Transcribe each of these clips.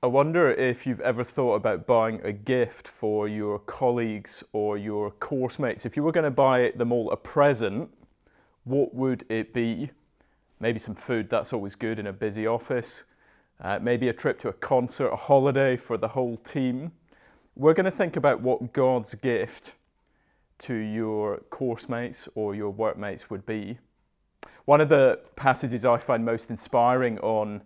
I wonder if you've ever thought about buying a gift for your colleagues or your course mates. If you were going to buy them all a present, what would it be? Maybe some food, that's always good in a busy office. Maybe a trip to a concert, a holiday for the whole team. We're going to think about what God's gift to your course mates or your workmates would be. One of the passages I find most inspiring on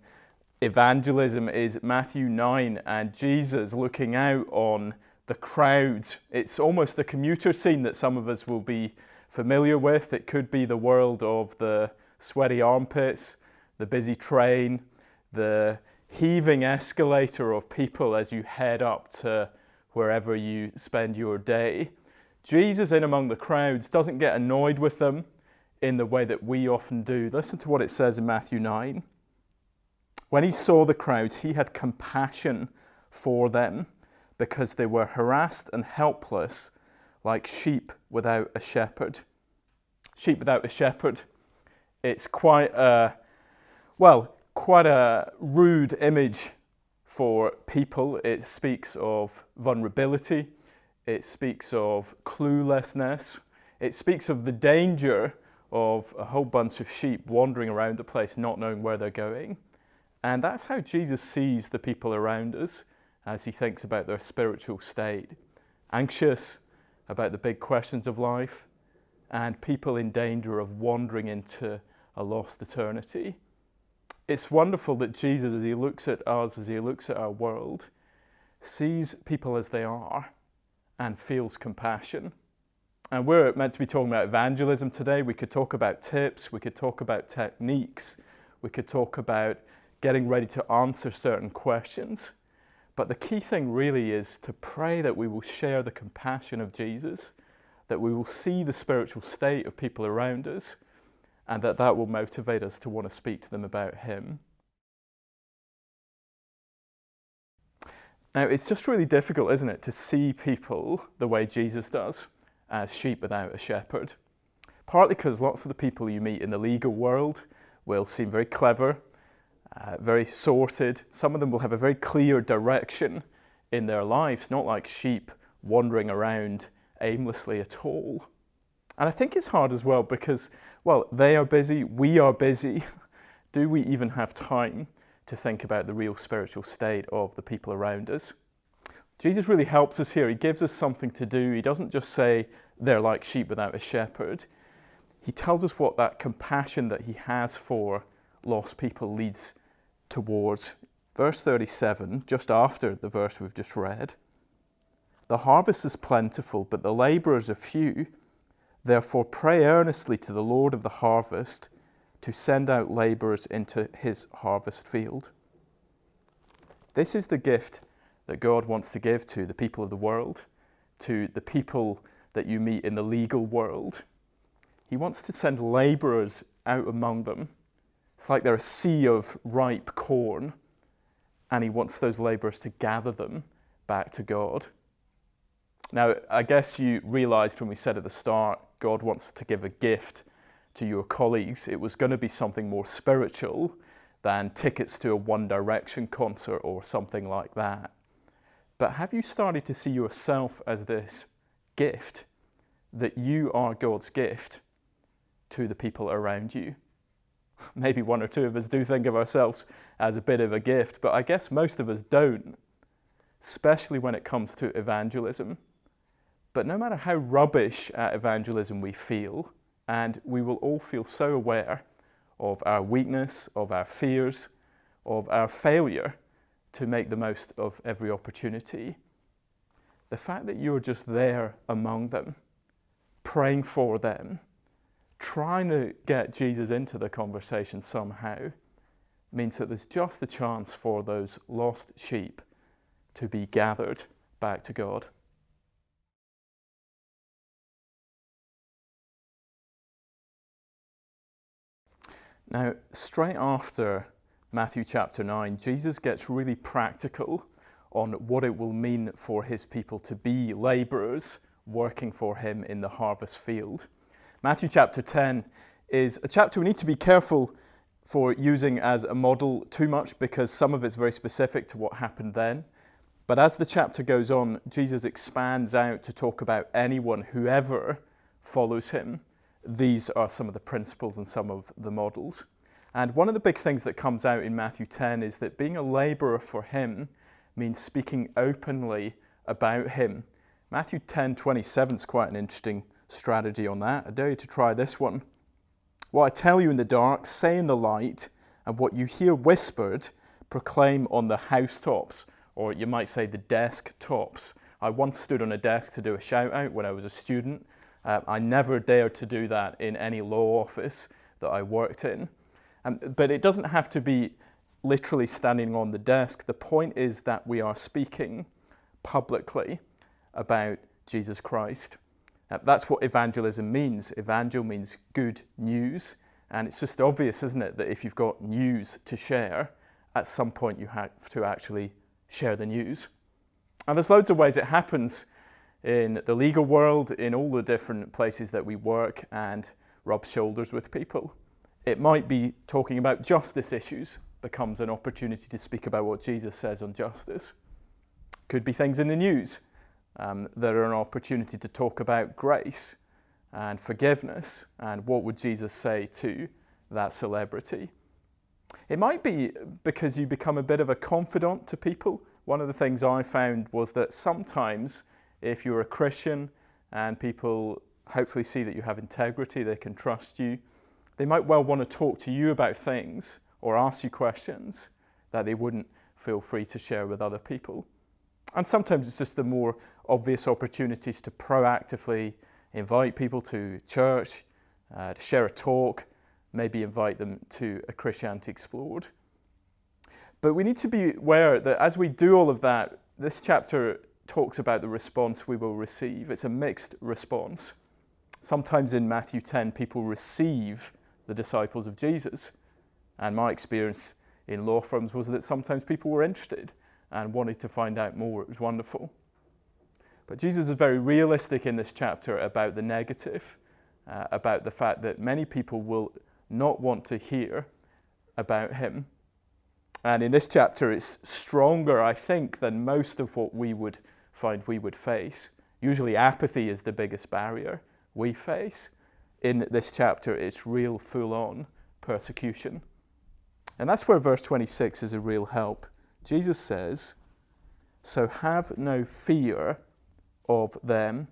evangelism is Matthew 9 and Jesus looking out on the crowds. It's almost the commuter scene that some of us will be familiar with. It could be the world of the sweaty armpits, the busy train, the heaving escalator of people as you head up to wherever you spend your day. Jesus in among the crowds doesn't get annoyed with them in the way that we often do. Listen to what it says in Matthew 9. When he saw the crowds, he had compassion for them because they were harassed and helpless like sheep without a shepherd. Sheep without a shepherd. It's quite a rude image for people. It speaks of vulnerability. It speaks of cluelessness. It speaks of the danger of a whole bunch of sheep wandering around the place, not knowing where they're going. And that's how Jesus sees the people around us as he thinks about their spiritual state. Anxious about the big questions of life, and people in danger of wandering into a lost eternity. It's wonderful that Jesus, as he looks at us, as he looks at our world, sees people as they are and feels compassion. And we're meant to be talking about evangelism today. We could talk about tips, we could talk about techniques, we could talk about getting ready to answer certain questions. But the key thing really is to pray that we will share the compassion of Jesus, that we will see the spiritual state of people around us, and that will motivate us to want to speak to them about him. Now, it's just really difficult, isn't it, to see people the way Jesus does, as sheep without a shepherd. Partly because lots of the people you meet in the legal world will seem very clever, very sorted. Some of them will have a very clear direction in their lives, not like sheep wandering around aimlessly at all. And I think it's hard as well because, they are busy, we are busy. Do we even have time to think about the real spiritual state of the people around us? Jesus really helps us here. He gives us something to do. He doesn't just say they're like sheep without a shepherd. He tells us what that compassion that he has for lost people leads towards. Verse 37, just after the verse we've just read. The harvest is plentiful, but the labourers are few. Therefore pray earnestly to the Lord of the harvest to send out labourers into his harvest field. This is the gift that God wants to give to the people of the world, to the people that you meet in the legal world. He wants to send labourers out among them. It's like they're a sea of ripe corn, and he wants those labourers to gather them back to God. Now, I guess you realised when we said at the start, God wants to give a gift to your colleagues. It was going to be something more spiritual than tickets to a One Direction concert or something like that. But have you started to see yourself as this gift, that you are God's gift to the people around you? Maybe one or two of us do think of ourselves as a bit of a gift, but I guess most of us don't, especially when it comes to evangelism. But no matter how rubbish at evangelism we feel, and we will all feel so aware of our weakness, of our fears, of our failure to make the most of every opportunity, the fact that you're just there among them, praying for them, trying to get Jesus into the conversation somehow, means that there's just a chance for those lost sheep to be gathered back to God. Now, straight after Matthew chapter 9, Jesus gets really practical on what it will mean for his people to be labourers working for him in the harvest field. Matthew chapter 10 is a chapter we need to be careful for using as a model too much, because some of it's very specific to what happened then. But as the chapter goes on, Jesus expands out to talk about anyone, whoever follows him. These are some of the principles and some of the models. And one of the big things that comes out in Matthew 10 is that being a labourer for him means speaking openly about him. Matthew 10:27 is quite an interesting strategy on that. I dare you to try this one. What I tell you in the dark, say in the light, and what you hear whispered, proclaim on the housetops, or you might say the desk tops. I once stood on a desk to do a shout out when I was a student. I never dared to do that in any law office that I worked in. But it doesn't have to be literally standing on the desk. The point is that we are speaking publicly about Jesus Christ. That's what evangelism means. Evangel means good news. And it's just obvious, isn't it, that if you've got news to share, at some point you have to actually share the news. And there's loads of ways it happens in the legal world, in all the different places that we work and rub shoulders with people. It might be talking about justice issues becomes an opportunity to speak about what Jesus says on justice. Could be things in the news that are an opportunity to talk about grace and forgiveness and what would Jesus say to that celebrity. It might be because you become a bit of a confidant to people. One of the things I found was that sometimes if you're a Christian and people hopefully see that you have integrity, they can trust you, they might well want to talk to you about things or ask you questions that they wouldn't feel free to share with other people. And sometimes it's just the more obvious opportunities to proactively invite people to church, to share a talk, maybe invite them to a Christianity Explored. But we need to be aware that as we do all of that, this chapter talks about the response we will receive. It's a mixed response. Sometimes in Matthew 10, people receive the disciples of Jesus. And my experience in law firms was that sometimes people were interested and wanted to find out more. It was wonderful. But Jesus is very realistic in this chapter about the negative, about the fact that many people will not want to hear about him. And in this chapter, it's stronger, I think, than most of what we would find we would face. Usually apathy is the biggest barrier we face. In this chapter, it's real full-on persecution. And that's where verse 26 is a real help. Jesus says, "So have no fear of them."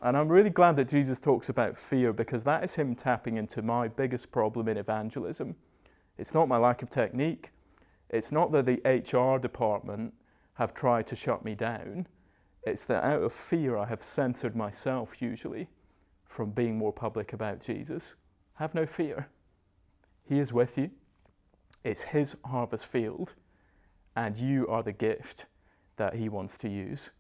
And I'm really glad that Jesus talks about fear, because that is him tapping into my biggest problem in evangelism. It's not my lack of technique. It's not that the HR department have tried to shut me down. It's that out of fear I have censored myself usually from being more public about Jesus. Have no fear. He is with you. It's his harvest field, and you are the gift that he wants to use.